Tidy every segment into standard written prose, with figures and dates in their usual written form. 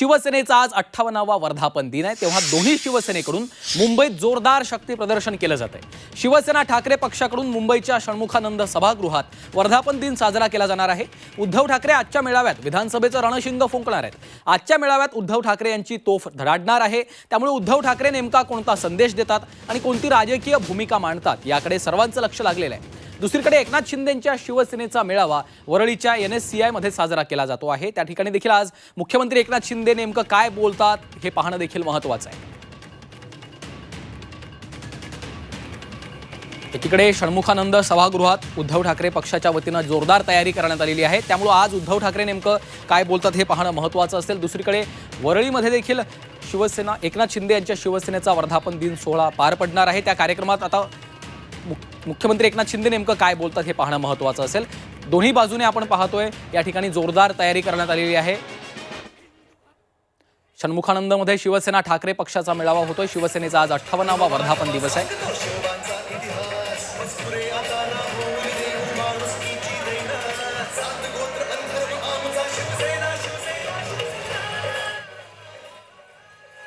शिवसेनेचा आज 58वा वर्धापन दिन आहे, तेव्हा दोन्ही शिवसेनेकडून मुंबईत जोरदार शक्ती प्रदर्शन केलं जात आहे। शिवसेना ठाकरे पक्षाकडून मुंबईच्या षण्मुखानंद सभागृहात वर्धापन दिन साजरा केला जाणार आहे। उद्धव ठाकरे आजच्या मेळाव्यात विधानसभेचं रणशिंग फुंकणार आहेत। आजच्या मेळाव्यात उद्धव ठाकरे यांची तोफ धडाडणार आहे, त्यामुळे उद्धव ठाकरे नेमका कोणता संदेश देतात आणि कोणती राजकीय भूमिका मांडतात याकडे सर्वांचं लक्ष लागलेलं आहे। दुसरीकडे एकनाथ शिंदेंच्या शिवसेनेचा मेळावा वरळीच्या NSCI मध्ये साजरा केला जातो आहे। त्या ठिकाणी देखील आज मुख्यमंत्री एकनाथ शिंदे नेमकं काय बोलतात हे पाहणं देखील महत्त्वाचं आहे। एकीकडे षण्मुखानंद सभागृहात उद्धव ठाकरे पक्षाच्या वतीनं जोरदार तयारी करण्यात आलेली आहे, त्यामुळे आज उद्धव ठाकरे नेमकं काय बोलतात हे पाहणं महत्त्वाचं असेल। दुसरीकडे वरळीमध्ये देखील शिवसेना एकनाथ शिंदे यांच्या शिवसेनेचा वर्धापन दिन सोहळा पार पडणार आहे। त्या कार्यक्रमात आता मुख्यमंत्री एकनाथ शिंदे नेमकं काय बोलतात हे पाहणं महत्त्वाचं असेल। दोन्ही बाजूने आपण पाहतोय या ठिकाणी जोरदार तयारी करण्यात आलेली आहे। षण्मुखानंदमध्ये शिवसेना ठाकरे पक्षाचा मेळावा होतोय। शिवसेनेचा आज 58वा वर्धापन दिवस आहे।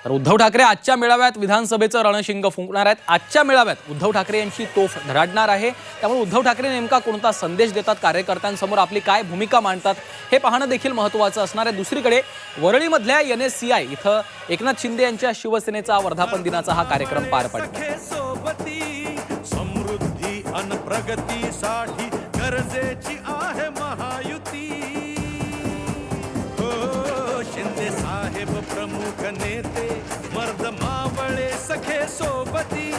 तर उद्धव ठाकरे आजच्या मेळाव्यात विधानसभेचं रणशिंग फुंकणार आहेत। आजच्या मेळाव्यात उद्धव ठाकरे यांची तोफ धडाडणार आहे, त्यामुळे उद्धव ठाकरे नेमका कोणता संदेश देतात, कार्यकर्त्यांसमोर आपली काय भूमिका मांडतात हे पाहणं देखील महत्त्वाचं असणार आहे। दुसरीकडे वरळीमधल्या NSCI इथं एकनाथ शिंदे यांच्या शिवसेनेचा वर्धापन दिनाचा हा कार्यक्रम पार पडला। समृद्धी अन प्रगतीसाठी गरजेची आहे महायुती। शिंदे साहेब प्रमुख नेते मर्द मावळे सखे सोबती।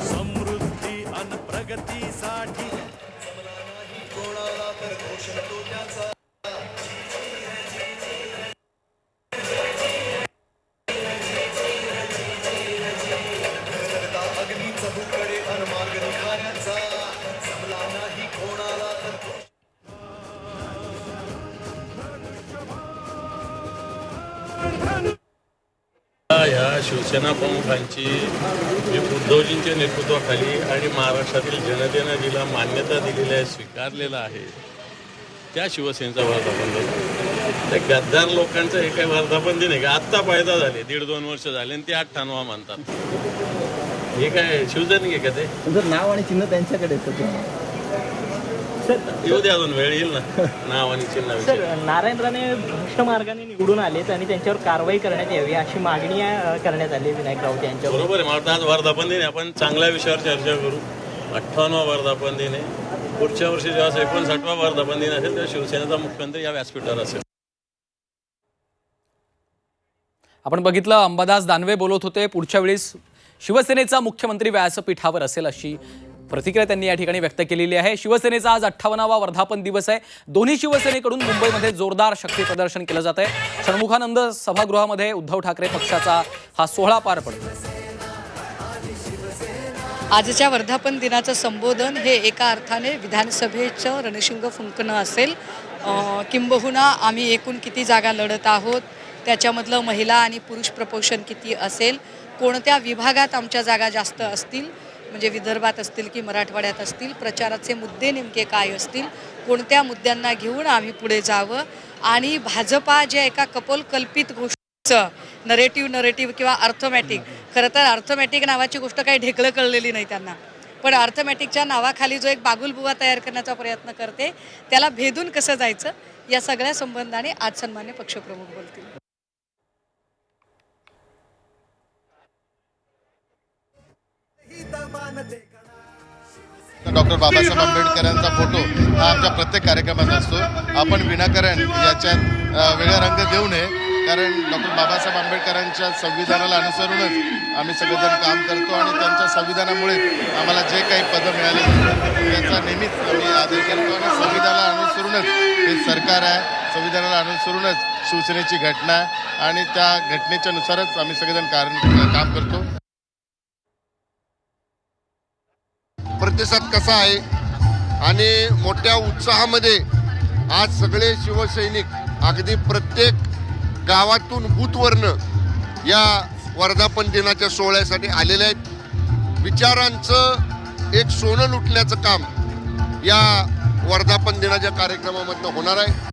समृद्धी अन प्रगतीसाठी जमला नाही कोणाला तर घोषण तो त्याचा। अग्नीचा भुकडे अन मार्ग निघाल्याचा जमला नाही कोणाला तर या शिवसेना प्रमुखांची उद्धवजींच्या नेतृत्वाखाली आणि महाराष्ट्रातील जनतेनं जिला मान्यता दिलेली आहे, स्वीकारलेलं आहे, त्या शिवसेनेचा वर्धापन दिन। त्या गद्दार लोकांचं हे काही वर्धापन दिन आहे का? आत्ता पैदा झाले, 1.5-2 वर्ष झाले आणि ते 58वा मानतात। हे काय शिवसैनिक आहे का? ते जर नाव आणि चिन्ह त्यांच्याकडे येतं येऊ द्या, अजून वेळ येईल ना नाव आणि चिन्ह। सर, नारायण राणे भ्रष्ट मार्गाने निवडून आलेत आणि त्यांच्यावर कारवाई करण्यात यावी अशी मागणी करण्यात आली विनायक राऊत यांच्यावर। बरोबर आहे, मला आज वर्धापन दिन आहे, आपण चांगल्या विषयावर चर्चा करू। 58वा वर्धापन दिन आहे, पुढच्या वर्षी जेव्हा 59वा वर्धापन दिन असेल तेव्हा शिवसेनेचा मुख्यमंत्री या व्यासपीठावर असेल। आपण बघितलं अंबादास दानवे बोलत होते, पुढच्या वेळेस शिवसेनेचा मुख्यमंत्री व्यासपीठावर असेल अशी प्रतिक्रिया त्यांनी या ठिकाणी व्यक्त केलेली आहे। शिवसेनेचा आज 58वा वर्धापन दिवस आहे। दोन्ही शिवसेनेकडून मुंबईमध्ये जोरदार शक्ती प्रदर्शन केलं जात आहे। षण्मुखानंद सभागृहामध्ये उद्धव ठाकरे पक्षाचा हा सोहळा पार पडतो। आजच्या वर्धापन दिनाचं संबोधन हे एका अर्थाने विधानसभेचं रणशिंग फुंकणं असेल। किंबहुना आम्ही एकूण किती जागा लढत आहोत, त्याच्यामधलं महिला आणि पुरुष प्रपोर्शन किती असेल, कोणत्या विभागात आमच्या जागा जास्त असतील, म्हणजे विदर्भात असतील की मराठवाड्यात असतील, प्रचाराचे मुद्दे नेमके काय असतील, कोणत्या मुद्द्यांना घेऊन आम्ही पुढे जावं आणि भाजपा ज्या एका कपोलकल्पित गोष्टीचं नरेटिव्ह किंवा अर्थमॅटिक, खरं तर अर्थमॅटिक नावाची गोष्ट काही ढेकळं कळलेली नाही त्यांना, पण अर्थमॅटिकच्या नावाखाली जो एक बागुलबुवा तयार करण्याचा प्रयत्न करते त्याला भेदून कसं जायचं या सगळ्या संबंधाने आज सन्मान्य पक्षप्रमुख बोलतील। डॉक्टर बाबासाहेब आंबेडकरांचा फोटो हा आमच्या प्रत्येक कार्यक्रमात असतो। आपण विनाकारण याच्यात वेगळा रंग देऊ नये, कारण डॉक्टर बाबासाहेब आंबेडकरांच्या संविधानाला अनुसरूनच आम्ही सगळेजण काम करतो आणि त्यांच्या संविधानामुळे आम्हाला जे काही पदं मिळाले त्याचा नेहमीच आम्ही आदर करतो आणि संविधानाला अनुसरूनच हे सरकार आहे, संविधानाला अनुसरूनच शिवसेनेची घटना आहे आणि त्या घटनेच्या नुसारच आम्ही सगळेजण काम करतो। प्रतिसाद कसा आहे आणि मोठ्या उत्साहामध्ये आज सगळे शिवसैनिक अगदी प्रत्येक गावातून बूथवरनं या वर्धापन दिनाच्या सोहळ्यासाठी आलेले आहेत। विचारांचं एक सोनं लुटण्याचं काम या वर्धापन दिनाच्या कार्यक्रमामध्ये होणार आहे।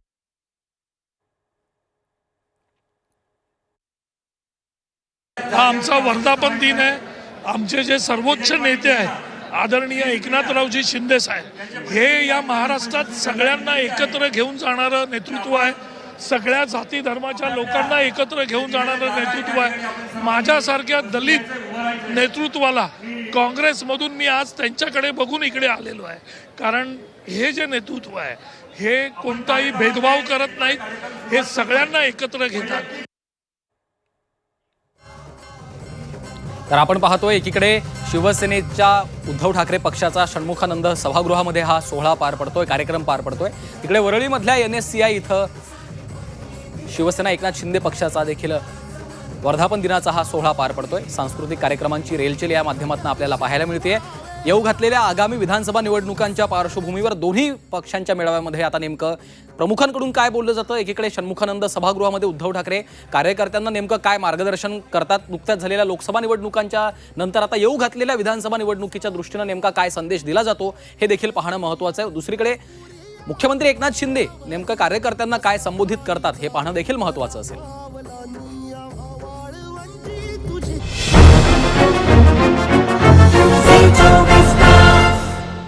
हा आमचा वर्धापन दिन आहे. आमचे जे सर्वोच्च नेते आहेत आदरणीय एकनाथरावजी शिंदे साहेब, हे या महाराष्ट्रात सगळ्यांना एकत्र घेऊन जाणारं नेतृत्व आहे. सगळ्या जाती धर्माच्या लोकांना एकत्र घेऊन जाणारं नेतृत्व आहे. माझ्यासारख्या दलित नेतृत्वाला काँग्रेसमधून मी आज त्यांच्याकडे बघून इकडे आलेलो आहे. कारण हे जे नेतृत्व आहे हे कोणताही भेदभाव करत नाहीत, हे सगळ्यांना एकत्र घेतात. तर आपण पाहतोय एकीकडे शिवसेनेच्या उद्धव ठाकरे पक्षाचा षण्मुखानंद सभागृहामध्ये हा सोहळा पार पडतोय, कार्यक्रम पार पडतोय. तिकडे वरळीमधल्या NSCI इथं शिवसेना एकनाथ शिंदे पक्षाचा देखील वर्धापन दिनाचा हा सोहळा पार पडतोय. सांस्कृतिक कार्यक्रमांची रेलचेल या माध्यमातून आपल्याला पाहायला मिळते. येऊ घातलेल्या आगामी विधानसभा निवडणुकांच्या पार्श्वभूमीवर दोन्ही पक्षांच्या मेळाव्यामध्ये आता नेमकं प्रमुखांकडून काय बोललं जातं, एकीकडे षण्मुखानंद सभागृहामध्ये उद्धव ठाकरे कार्यकर्त्यांना नेमकं काय मार्गदर्शन करतात, नुकत्याच झालेल्या लोकसभा निवडणुकांच्या नंतर आता येऊ घातलेल्या विधानसभा निवडणुकीच्या दृष्टीनं नेमका काय संदेश दिला जातो हे देखील पाहणं महत्त्वाचं आहे. दुसरीकडे मुख्यमंत्री एकनाथ शिंदे नेमकं कार्यकर्त्यांना काय संबोधित करतात हे पाहणं देखील महत्त्वाचं असेल.